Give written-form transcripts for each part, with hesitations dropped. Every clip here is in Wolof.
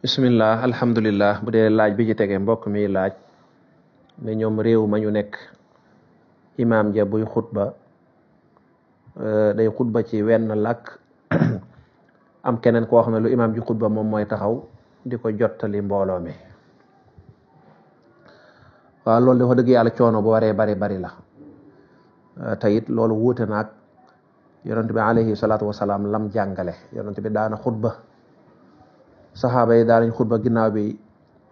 bismillah alhamdulillah bu dee laaj bi ci tege mbokk mi laaj ne ñoom réew ma ñu nekk imaam ja buy xutba day xutba ci wenn làkk am keneen koo xam ne lu imaam ji xutba moom mooy taxaw di ko jottali mbooloo mi waaw loolu dafa dëgg yàlla coono bu waree bari la te it loolu wuute naag yonent bi alayhi salaatu wasalaam lam jàngale yonent bi daana xutba saxaaba yi daanañ xutba ginnaaw bi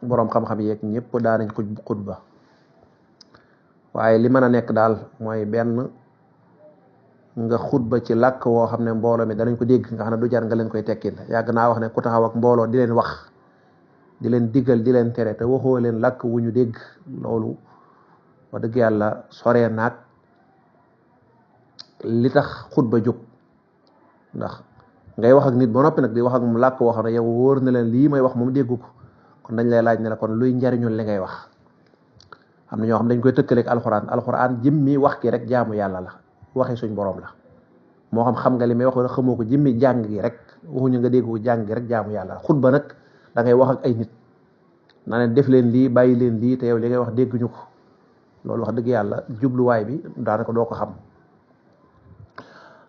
boroom xam-xam yeeg ñëpp daanañ xutba waaye li mën a nekk daal mooy benn nga xutba ci làkk woo xam ne mbooloo mi danañ ko dégg nga xam ne du jar nga leen koy tekkil yàgg naa wax ne ku taxaw ak mbooloo di leen wax di leen diggal di leen tere te waxoo leen làkk wu ñu dégg loolu wax dëgg yàlla soree naag li tax xutba jóg ndax ngay wax ak nit ba noppi nag di wax ak mu làkk woo xam ne yow wóor na leen lii may wax moom déggu ko kon dañ lay laaj ne la kon luy njariñul li ngay wax am na ñoo xam dañ koy tëkkaleeg alxuraan jëmmi wax ki rek jaamu yàlla la waxi suñ borom la moo xam nga li may wax wala xamoo ko jëmmi jàng gi rek waxuñu nga dégg ko jàng gi rek jaamu yàlla la xutba nag da ngay wax ak ay nit na leen def leen lii bàyyi leen lii te yow li ngay wax dégguñu ko loolu wax dëgg yàlla jubluwaay bi daanaka doo ko xam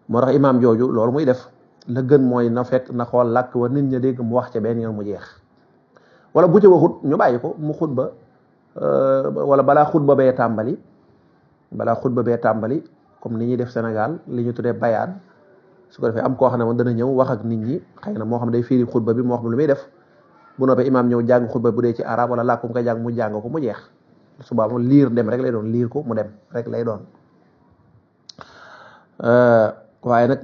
moo tax imaam jooju loolu muy def la gën mooy na fekk na xool làkk wa nit ña dégg mu wax ca benn yoon mu jeex wala bu ca waxut ñu bàyyi ko mu xutba wala balaa xutba bee tàmbali comme ni ñuy def Sénégal li ñu tuddee bayaan su ko defee am koo xam ne moom dana ñëw wax ak nit ñi xëy na moo xam day firi xutba bi moo xam lu muy def bu noppee imaam ñëw jàng xutba bu dee ci arab wala làkkum ko jàng mu jàng ko mu jeex suba moom liir dem rek lay doon liir ko mu dem rek lay doon waaye nag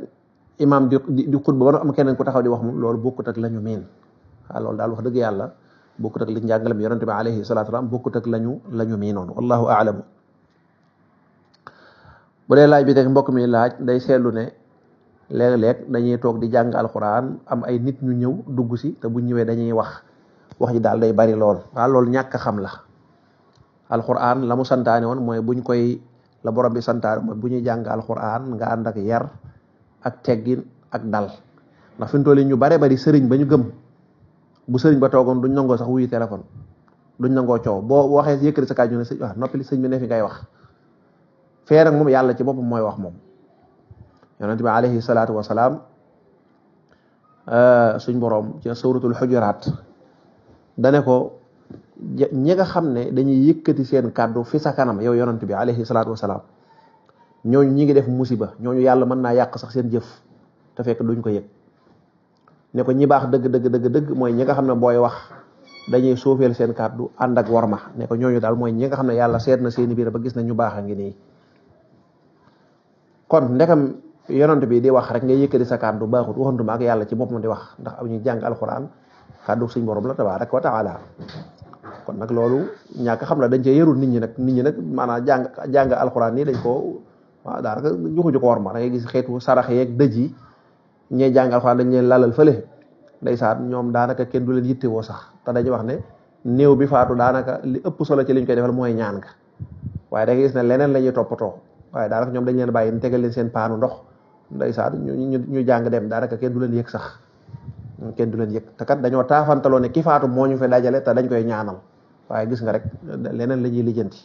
imaam di xutba ba am keneen ku taxaw di wax moom loolu bokkut ak la ñu miin waaw loolu daal wax dëgg yàlla bokkut ak li njàngalem yonente bi alayhi salaatu salaam bokkut ak la ñu miinoon wallahu aalamu bu dee laaj bi teg mbokk mi laaj day seetlu ne léeg-léeg dañuy toog di jàng alxuraan am ay nit ñu ñëw dugg si te bu ñëwee dañuy wax ji daal day bari lool waaw loolu ñàkk xam la alxuraan la mu santaane woon mooy buñ koy la borom bi santaane mooy bu ñuy jàng alxuraan nga ànd ak yar ak teggin ak dal ndax fi mu toll ñu bare bari sëriñ ba ñu gëm bu sëriñ ba toogoon duñ nangoo sax wuyu téléphone duñ nangoo coow boo waxee yëkkati sa kàddu ne sëñ wax noppi li sëñ bi ne fi ngay wax fee nag moom yàlla ci boppam mooy wax moom yonent bi alayhi salaatu wasalaam suñ boroom ci suratul xujuraat dane ko ñi nga xam ne dañuy yëkkati seen kàddu fi sa kanam yow yonent bi alayhi salaatu wasalaam ñooñu ñi ngi def musiba ñooñu yàlla mën naa yàq sax seen jëf te fekk duñ ko yëg ne ko ñi baax dëgg mooy ñi nga xam ne booy wax dañuy suufeel seen kàddu ànd ak worma ne ko ñooñu daal mooy ñi nga xam ne yàlla seet na seeni biir ba gis na ñu baax a ngi nii kon ndekam yonent bi di wax rek nga yëkkati sa kàddu baaxut waxantuma ak yàlla ci boppam di wax ndax am ñu jàng alxuraan kàddu suñ borom la tabaaraka wa taala kon nag loolu ñàkk xam la dañ cee yarul nit ñi nag maanaam jàng alxuraan nii dañ ko waaw daanaka joxuñu ko worma da ngay gis xeetu sarax yeeg dëj yi ñee jàng alxuraan dañ leen lalal fële ndeysaan ñoom daanaka kenn du leen yittewoo sax te dañuy wax ne néew bi faatu daanaka li ëpp solo ci liñ koy defal mooy ñaan nga waaye da ngay gis ne leneen la ñuy toppatoo waaye daanaka ñoom dañ leen bàyyi ñu tegal leen seen paanu ndox ndeysaan ñu jàng dem daanaka kenn du leen yëg sax kenn du leen yëg te kat dañoo taafantaloo ne ki faatu moo ñu fi dajale te dañ koy ñaanal waaye gis nga rek leneen la ñuy lijjanti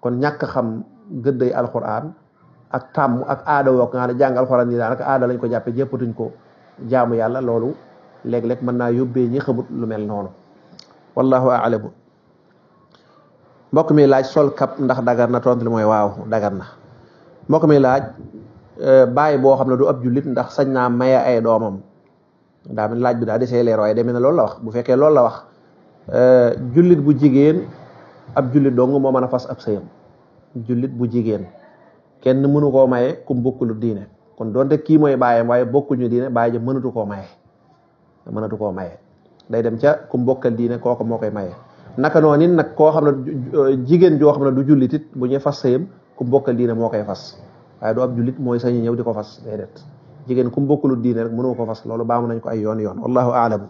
kon ñàkk xam gëdday alxuraan ak tàmm ak aada woo nga xam ne jàng alxuraan yi daanaka aada lañ ko jàppe jëppatuñ ko jaamu yàlla loolu léeg-léeg mën naa yóbbee ñi xamut lu mel noonu wallahu a'lamu mbokk mi laaj sol kap ndax dagar na tontu li mooy waaw dagar na mbokk mi laaj bàyyi boo xam ne du ab jullit ndax sañ naa maye ay doomam daa mel laaj bi daal di see leer waaye demee na loolu la wax bu fekkee loolu la wax jullit bu jigéen ab jullit dong moo mën a fas ab sëyam jullit bu jigéen kenn mënu koo maye ku bokkulu diine kon donte kii mooy bàyyam waaye bokkuñu diine bàyyi ja mënatu koo maye day dem ca ku bokkal diine kooku moo koy maye naka noonu it nag koo xam ne jigéen joo xam ne du jullit it bu ñuy fas sëyam ku bokkal diine moo koy fas waaye du ab jullit mooy sañu ñëw di ko fas déedéet jigéen ku bokkulu diine rek mënu ko fas loolu baamu nañ ko ay yoon wallahu a'lamu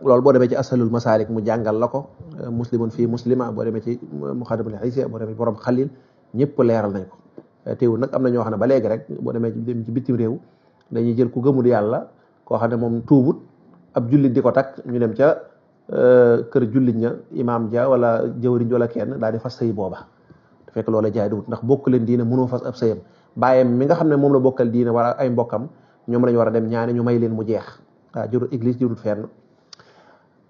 loolu boo demee ci asalul masalik mu jàngal la ko muslimun fii muslima boo demee ci muxadimul xaysiya boo demee ci borom xalil ñëpp leeral nañ ko teewul nag am na ñoo xam ne ba léegi rek boo demee ci bitim réew dañuy jël ku gëmul yàlla koo xam ne moom tuubut ab jullit di ko takk ñu dem ca kër jullit ña imaam ja wala jëwriñ wala kenn daal di fas sëy booba te fekk loola jaaduwut ndax bokk leen diine mënoo fas ab sëyam bàyyam mi nga xam ne moom la bokkal diine wala ay mbokkam ñoom lañu war a dem ñaani ñu may leen mu jeex waaw jurut église jurut fenn.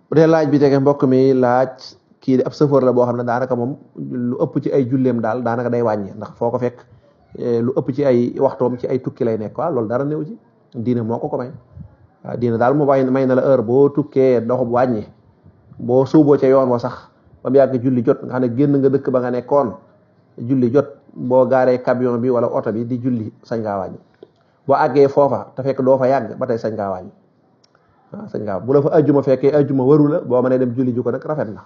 bu dee laaj bi tege mbokk mi laaj kii di ab chauffeur la boo xam ne daanaka moom lu ëpp ci ay julleem daal daanaka day wàññi ndax foo ko fekk lu ëpp ci ay waxtoom ci ay tukki lay nekk waaw loolu dara néew ci diine moo ko may waaw diine daal mu may na la heure boo tukkee doxub wàññi boo suuboo ca yoon wa sax ba mu yàgg julli jot nga xam ne génn nga dëkk ba nga nekkoon julli jot boo gaaree camion bi wala oto bi di julli sañ ngaa wàññi boo àggee foofa te fekk doo fa yàgg ba tey sañ ngaa wàññi waaw sañ ngaa bu la fa ajjuma fekkee ajjuma waru la boo mënee dem julli ju ko nag rafet na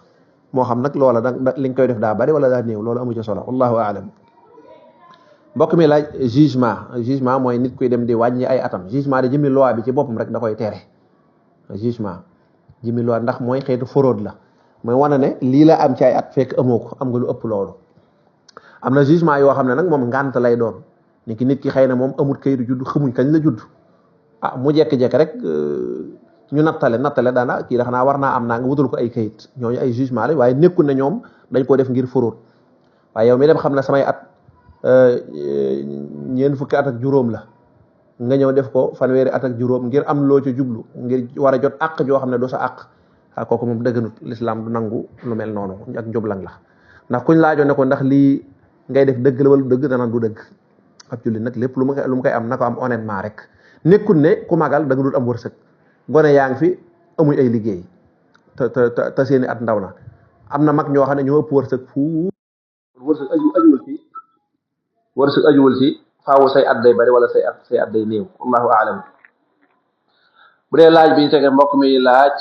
moo xam nag loola da li nga koy def daa bari wala daa néew loolu amu ci solo wallahu aalam. mbokk mi laaj jugement mooy nit kuy dem di wàññi ay atam jugement de jëmmi loi bi ci boppam rek da koy tere jugement jëmmi loi ndax mooy xeetu fraude la mooy wane ne lii la am ci ay at fekk amoo ko am nga lu ëpp loolu. am na jugement yoo xam ne nag moom ngànt lay doon nit ki xëy na moom amul kayitu judd xamuñ kañ la judd mu jekki-jekki rek ñu nattale daana kii da xanaa war naa am naa nga wutal ko ay kayit ñooñu ay jugement la waaye nekkul ne ñoom dañ ko def ngir fraude waaye yow mi dem xam ne samay at ñeent fukki at ak juróom la nga ñëw def ko fanweeri at ak juróom ngir am loo ci jublu ngir war a jot àq joo xam ne du sa àq kooku moom dëgganut l'islam du nangu lu mel noonu ak njublang la ndax kuñ laajoo ne ko ndax lii ngay def dëgg la wala dëgg dana du dëgg ab julli nag lépp lu mu koy am na ko am honnêtement rek nekkul ne ku magal da nga dul am wërsëg gone yaa ngi fi amuñ ay liggéey te seeni at ndaw na am na mag ñoo xam ne ñoo ëpp wërsëg fu wërsëg ajuwul ci faawu say at day bari wala say at day néew wallahu aalam. bu dee laaj bi ñu tege mbokk mi laaj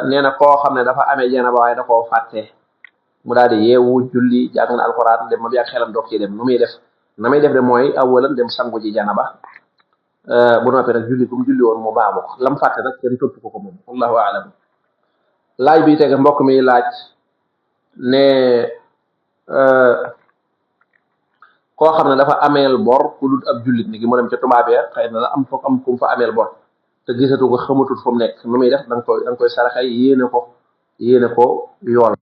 nee na koo xam ne dafa amee janaba waaye da koo fàtte mu daal di yeewu julli jàng na alxuraan dem ma bi ak xelam doog ci dem nu muy def na muy def de mooy awalan dem sangu ji janaba bu noppee nag julli bu mu julli woon mu baamu ko lam fàtte nag kenn topp ko moom wallahu aalam. laaj bi tege mbokk mi laaj ne koo xam ne dafa ameel bor ku dul ab jullit ni ki mu dem ca tubaab ya xëy na la am foog am ku mu fa ameel bor te gisatu ko xamatul fu mu nekk nu muy def da nga koy saraxay yéene ko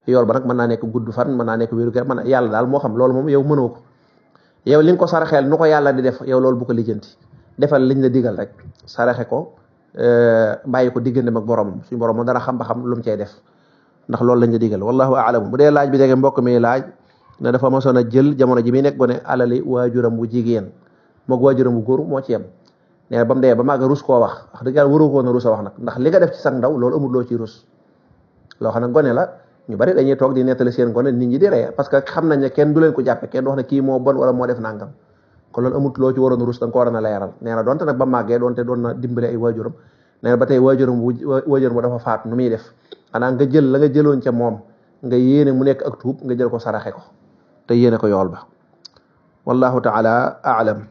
yool ba nag mën naa nekk gudd fan mën naa nekk wéru ger mën yàlla daal moo xam loolu moom yow mënoo ko yow li nga ko saraxeel nu ko yàlla di def yow loolu bu ko lijjanti defal liñ la digal rek saraxe ko bàyyi ko diggante ak boromam suñu borom dana xam ba xam lu mu cay def ndax loolu lañ la digal wallahu aalam. bu dee laaj bi dégg mbokk mi laaj ne dafa mosoon a jël jamono ji muy nekk gone alali waajuram bu jigéen moog waajuram bu góor moo ci yem nee na ba mu dee ba màgg rus koo wax dëgg yàlla waroo ko woon a rus a wax nag ndax li nga def ci sax ndaw loolu amul loo ci rus loo xam ne gone la ñu bari dañuy toog di nettali seen gone nit ñi di ree parce que xam nañ ne kenn du leen ko jàppe kenn du wax ne kii moo bon wala moo def nangam kon loolu amut loo ci waroon a rus da nga ko waroon a leeral nee na donte nag ba màggee doonte doon na dimbale ay waajuram nee na ba tey waajuram bu dafa faatu nu muy def xanaa nga jël la nga jëloon ca moom nga yéene mu nekk ak tuub nga jël ko saraxe ko te yéene ko yool ba wallahu taala aalam.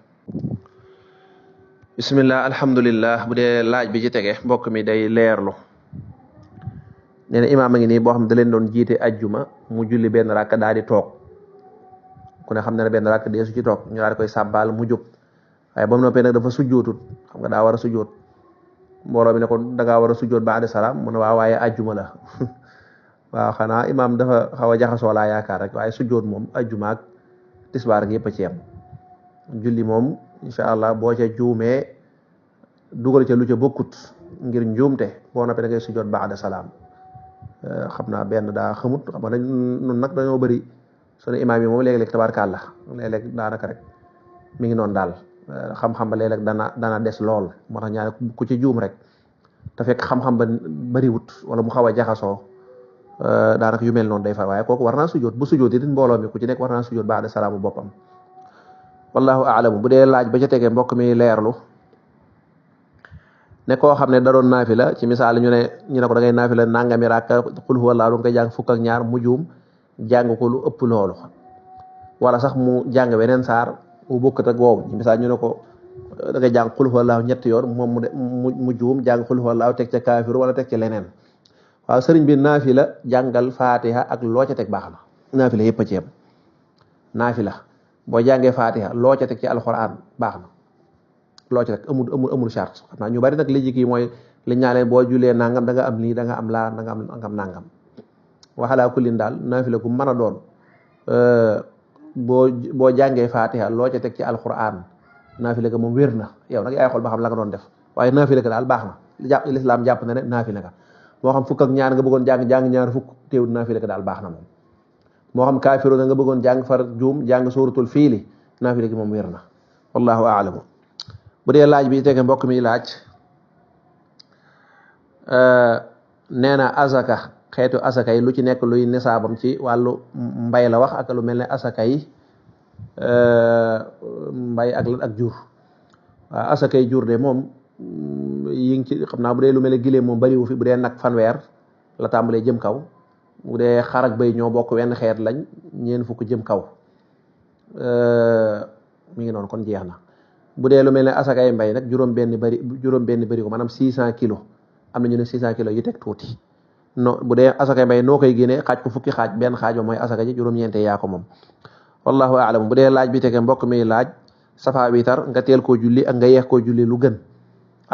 bismillah alhamdulillah. bu dee laaj bi ci tege mbokk mi day leerlu nee na imaam a ngi nii boo xam ne da leen doon jiite ajjuma mu julli benn rakk daal di toog ku ne xam ne benn rakk dee su ci toog ñu daal di koy sàbbaal mu jóg waaye ba mu noppee nag dafa sujjootut xam nga daa war a sujjoot mbooloo mi ne ko dangaa war a sujjoot ba'da salaam mu ne waaw waaye ajjuma la waaw xanaa imaam dafa xaw a jaxasoo laa yaakaar rek waaye sujjoot moom ajjuma ak tisbaar ak yëpp a ci yem julli moom incha allah boo ca juumee dugal ca lu ca bokkut ngir njuumte boo noppee da ngay sujjoot ba'da salaam xam naa benn daa xamut xam nga nun nag dañoo bëri sunu imaam yi moom léeg-léeg tabaarkàlla léeg-léeg daanaka rek mi ngi noonu daal xam-xam ba léeg-léeg dana des lool moo tax ñaare ku ci juum rek te fekk xam-xam ba bariwut wala mu xaw a jaxasoo daanaka yu mel noonu day fa waaye kooku war naa sujjoot bu sujjoot it mbooloo mi ku ci nekk war naa sujjoot ba'da salaamu boppam wallahu a'lam. bu dee laaj ba ca tegee mbokk mi leerlu ne koo xam ne da doon naafila ci misaal ñu ne ko da ngay naafila nangami rakka qul huwallahu da nga koy jàng fukk ak ñaar mu juum jàng ko lu ëpp loolu wala sax mu jàng weneen saar mu bokkut ak woowu ci misaal ñu ne ko da ngay jàng qul huwallahu ñetti yoon moom mu juum jàng qul huwallahu teg ca kaafiru wala teg ca leneen waaw sëriñ bi naafila jàngal fatiha ak loo ca teg baax na naafila yëpp a ci yem naafila boo jàngee fatiha loo ca teg ci alquran baax na loo ci rek amul charte xam naa ñu bari nag li kii mooy li ñaanee boo julee nangam da nga am lii da nga am laa da nga am nangam waxalaa kullin daal naafila gu mën a doon boo jàngee fatiha loo ca teg ci alquran naafila ga moom wér na yow nag yaay xool ba xam la nga doon def waaye naafila ga daal baax na lislaam jàpp na ne naafila ga moo xam fukk ak ñaar nga bëggoon jàng ñaar fukk teewul naafila ga daal baax na moom moo xam kaafiru nga bëggoon jàng far juum jàng suratul fiili naafila gi moom wér na wallahu aalamu bu dee laaj bi tege mbokk mi laaj nee na azaka xeetu asaka yi lu ci nekk luy nisaabam ci wàllu mbay la wax ak lu mel ne asaka yi mbay ak jur waaw asaka yi jur de moom yi ngi ci xam naa bu dee lu mel ne giléem moom bariwu fi bu dee nag fanweer la tàmbalee jëm kaw bu dee xar ak bay ñoo bokk wenn xeet lañ ñeen fukk jëm kaw mi ngi noonu kon jeex na bu dee lu mel ne asaka yi mbay nag juróom benn bari ko maanaam 600 kilos am na ñu ne 600 kilos yi teg tuuti no bu dee asaka mbay noo koy génnee xaaj ko fukki xaaj benn xaaj ba mooy asaka ji juróom-ñeente yaa ko moom wallahu a'lam bu dee laaj bi tege mbokk mi laaj safa witar nga teel koo julli ak nga yeex koo julli lu gën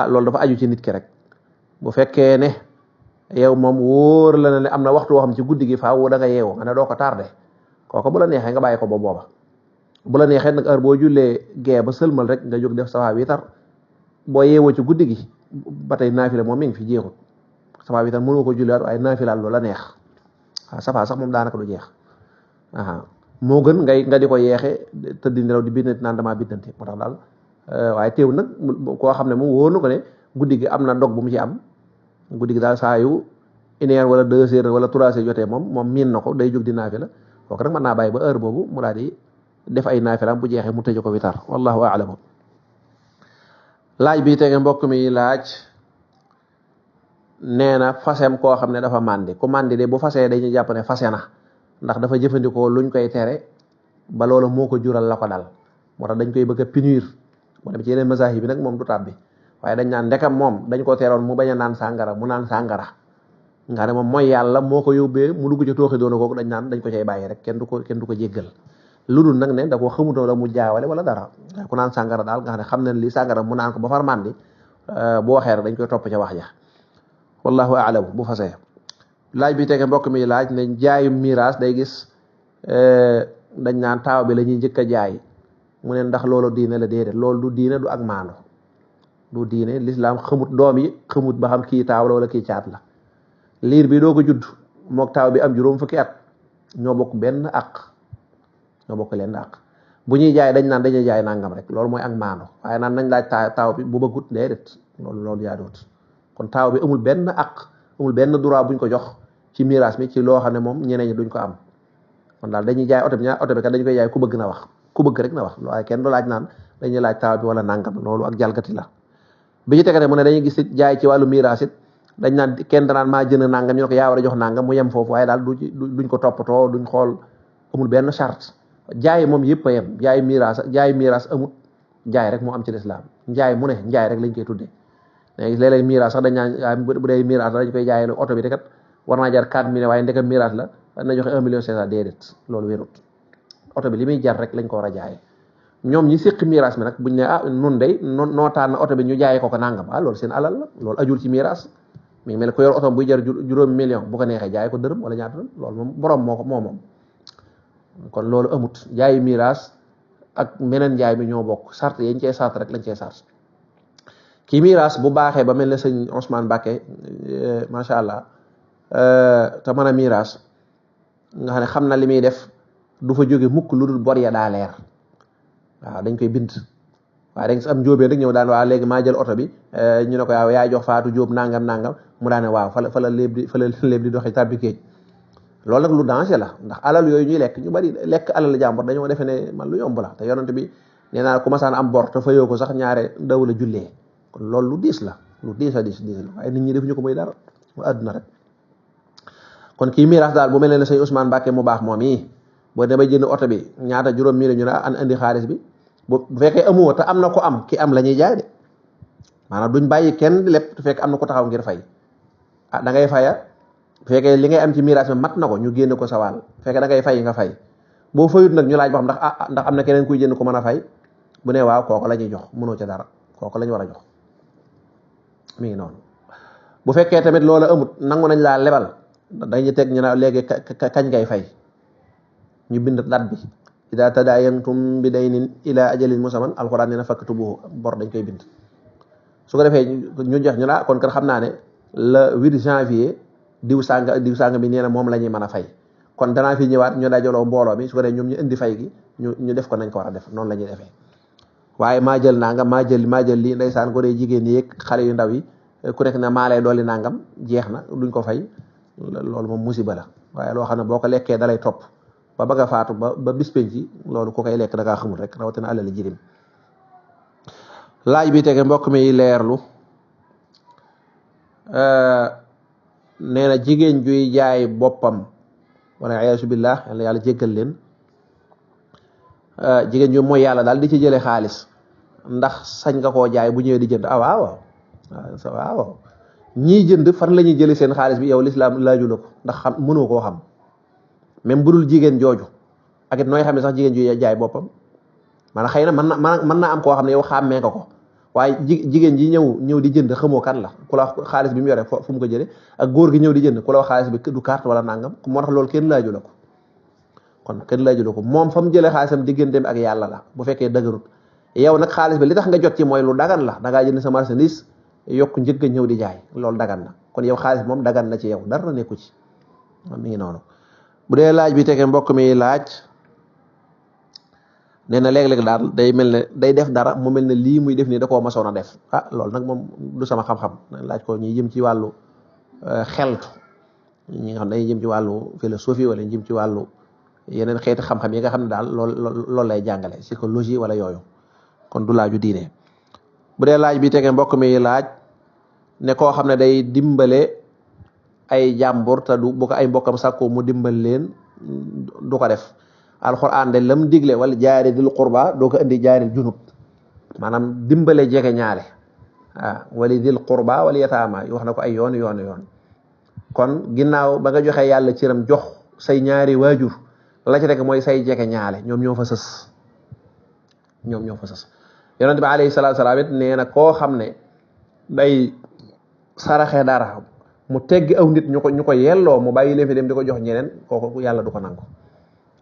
loolu dafa aju ci nit ki rek bu fekkee ne yow moom wóor la ne am na waxtu woo xam ci guddi gi faaw da nga yeewu nga ne doo ko tardé kooku bu la neexee nga bàyyi ko ba booba bu la neexee nag heure boo jullee gee ba sëlmal rek nga jóg def safa witar boo yeewoo ci guddi gi ba tey naafila moom mi ngi fi jeexut safa witar mënoo ko julliwaat waaye naafilaal loola neex waaw safa sax moom daanaka du jeex moo gën nga di ko yeexe tëddi nelaw di bindante naan damaa bindante moo tax daal waaye teew nag koo xam ne moom wóor na ko ne guddi gi am na ndog bu mu ci am guddi gi daal saa yu 1 heure wala 2 heures wala 3 heures jotee moom miin na ko day jóg di naafila kooku nag mën naa bàyyi ba heure boobu mu daal di def ay naafilaam bu jeexee mu tëj ko witar wallahu a'lam laaj bi tege mbokk mi laaj nee na fasem koo xam ne dafa màndi ku màndi de bu fasee dañuy jàpp ne fase na ndax dafa jëfandikoo luñ koy tere ba loolu moo ko jural la ko dal moo tax dañ koy bëgg a punir moo dem ci yeneen mazahib bi nag moom du tàbbi waaye dañ naan ndekam moom dañ ko teeroon mu bañ a naan sàngara mu naan sàngara nga ne moom mooy yàlla moo ko yóbbee mu dugg ci tooxi doona kooku dañ naan dañ ko cay bàyyi rek kenn du ko jéggal lu dul nag ne da koo xamutoo la mu jaawale wala dara ku naan sàngara daal nga xam ne lii sàngara mu naan ko ba far màndi bu waxee rek dañ koy topp ca wax ja wallahu a'lam bu fasee laaj bi tege mbokk mi laaj ne jaayum miraas day gis dañ naan taaw bi la ñuy njëkk a jaay mu ne ndax loolu diine la déedéet loolu du diine du ak maandu du diine l'islam xamut doom yi xamut ba xam kii taaw la wala kii caat la liir bi doo ko judd mook taaw bi am juróom fukki at ñoo bokk benn àq ñoo bokk leen àq bu ñuy jaay dañ naan dañuy jaay nangam rek loolu mooy ak maandu waaye naan nañ laaj taaw bi bu bëggut déedéet loolu jaaduwut kon taaw bi amul benn àq amul benn droit buñ ko jox ci miraas mi ci loo xam ne moom ñeneen ñi duñ ko am kon daal dañuy jaay oto bi kat dañu koy jaay ku bëgg na wax ku bëgg rek na wax waaye kenn du laaj naan dañuy laaj taaw bi wala nangam loolu ak jalgati la bi ñu tegate mu ne dañuy gis it jaay ci wàllu miraas it dañ naan kenn danaan maa jënd nangam ñu ne ko yaa war a jox nangam mu yem foofu waaye daal duñ ko toppatoo duñ xool amul benn charte jaay moom yëpp a yem jaay miraas amut jaay rek moo am ci lislaam njaay mu ne njaay rek lañ koy tuddee léeg-léeg miraas sax dañ naan bu dee miraas dañ koy jaay oto bi de kat war naa jar 4 millions waaye ndekam miraas la na joxe 1 million 500 déedéet loolu wérut oto bi li muy jar rek lañ ko war a jaay ñoom ñi séq miraas mi nag buñ ne nun day noo tànn oto bi ñu jaayee ko nangam loolu seen alal la loolu ajul ci miraas mi ngi mel ko yor oto buy jar juróomi million bu ko neexee jaay ko dërëm wala ñaata dërëm loolu moom borom moo moom kon loolu amut jaayi miraas ak meneen njaay mi ñoo bokk sart yañ cee sart rek lañ cee sart kii miraas bu baaxee ba mel ne sëñ Ousmane Mbacké macha allah te mën a miraas nga xam ne xam na li muy def du fa jóge mukk lu dul bor ya daa leer waaw dañ koy bind waaye da nga am njóobeen rek ñëw daan waaw léegi maa jël oto bi ñu ne ko waaw yaa jox Faatu Jóob nangam mu daane waaw fa la léeb di doxee tàbbi géej loolu nag lu danger la ndax alal yooyu ñuy lekk ñu bari lekk alal jàmbur dañoo defe ne man lu yomb la te yonent bi nee naa ku masaan am bor te fayoo ko sax ñaare daw la jullee kon loolu lu diis la lu diis la waaye nit ñi defuñu ko muy dara mu àdduna rek kon kii miraas daal bu mel ne sëñ Ousmane Mbacké mu baax moom yi boo demee jënd oto bi ñaata juróom million ñu ne andi xaalis bi bu fekkee amoo te am na ko am ki am la ñuy jaay de maanaam duñ bàyyi kenn lépp te fekk am na ko taxaw ngir fay da ngay faya bu fekkee li ngay am ci miraas bi mat na ko ñu génne ko sa wàll bu fekkee da ngay fay nga fay boo fayut nag ñu laaj ba xam ndax am na keneen kuy jënd ko mën a fay bu ne waaw kooku la ñuy jox mënoo ca dara kooku lañ war a jox mi ngi noonu. bu fekkee tamit loola amut nangu nañ laa lebal dañuy teg ñu ne léegi kañ ngay fay ñu bind dat bi ida tadaayantum bi daynin ila ajalin musamman alxuraan nee na faktubuhu bor dañ koy bind su ko defee ñu jox ñu la kon kan xam naa ne le 8 janvier diw sàng bi nee na moom la ñuy mën a fay kon danaa fi ñëwaat ñu dajaloo mbooloo mi su ko defee ñoom ñu indi fay gi ñu def ko nañ ko war a def noonu la ñuy defee waaye maa jël nangam maa jël lii ndeysaan ko dee jigéen ñi yeeg xale yu ndaw yi ku nekk ne maa lay dolli nangam jeex na duñ ko fay loolu moom musiba la waaye loo xam ne boo ko lekkee dalay topp ba bëgg a faatu ba bis penc ci loolu ku koy lekk da ngaa xamul rek rawatina alali jirim laaj bi tege mbokk mi leerlu nee na jigéen juy jaay boppam wala ayaasu billah yàlla jéggal leen jigéen ju mooy yàlla daal di ci jële xaalis ndax sañ nga koo jaay bu ñëwee di jënd waaw ñii jënd fan la ñuy jëli seen xaalis bi yow lislaam laaju la ko ndax xam mënoo koo xam même bu dul jigéen jooju ak it nooy xam ne sax jigéen ju jaay boppam maanaam xëy na mën naa am koo xam ne yow xàmmee nga ko waaye jigéen ji ñëw di jënd xamoo kan la ku la wax xaalis bi mu yore fu mu ko jële ak góor gi ñëw di jënd ku la wax xaalis bi du carte wala nangam moo tax loolu kenn laaju la ko kon kenn laaju la ko moom fa mu jëlee xaalisam digganteem ak yàlla la bu fekkee dëgërut yow nag xaalis bi li tax nga jot ci mooy lu dagan la dangaa jënd sa marchandise yokk njëgg ñëw di jaay loolu dagan na kon yow xaalis moom dagan na ci yow dara nekku ci mi ngi noonu bu dee laaj bi tege mbokk mi laaj nee na léeg-léeg daal day mel ne day def dara mu mel ne lii muy def nii da koo masoon a def loolu nag moom du sama xam-xam laaj ko ñi jëm ci wàllu xeltu ñi nga xam ne dañuy jëm ci wàllu philosophie wala ñu jëm ci wàllu yeneen xeeti xam-xam yi nga xam ne daal loolu lay jàngale psychologie wala yooyu kon du laaju diine bu dee laaj bi tege mbokk mi laaj ne koo xam ne day dimbale ay jàmbur te du bu ko ay mbokkam sàkkoo mu dimbal leen du ko def alxuraan de lam digle wala jaari dil qurba doo ko indi jaaril junub maanaam dimbale jege ñaale wali dil qurba wala yataama wax na ko ay yoon kon ginnaaw ba nga joxe yàlla cëram jox say ñaari waajur la ci rek mooy say jege ñaale ñoom ñoo fa sës yonent bi alayhi salaatu salaam it nee na koo xam ne day saraxe dara mu teggi aw nit ñu ko yelloo mu bàyyi leen fi dem di ko jox ñeneen kooku yàlla du ko nangu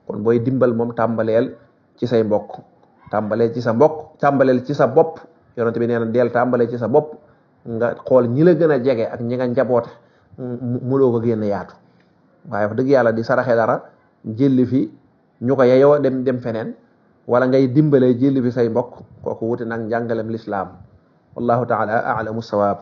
kon booy dimbal moom tàmbaleel ci say mbokk tàmbaleel ci sa mbokk tàmbaleel ci sa bopp yonent bi nee na deel tàmbaleel ci sa bopp nga xool ñi la gën a jege ak ñi nga njaboote mu loo ko génn yaatu waaye wax dëgg yàlla di saraxe dara jëlli fi ñu ko yeyoo dem feneen wala ngay dimbalee jëlli fi say mbokk kooku wuti nag njàngalem lislaam wallahu taala a'lamu sawaab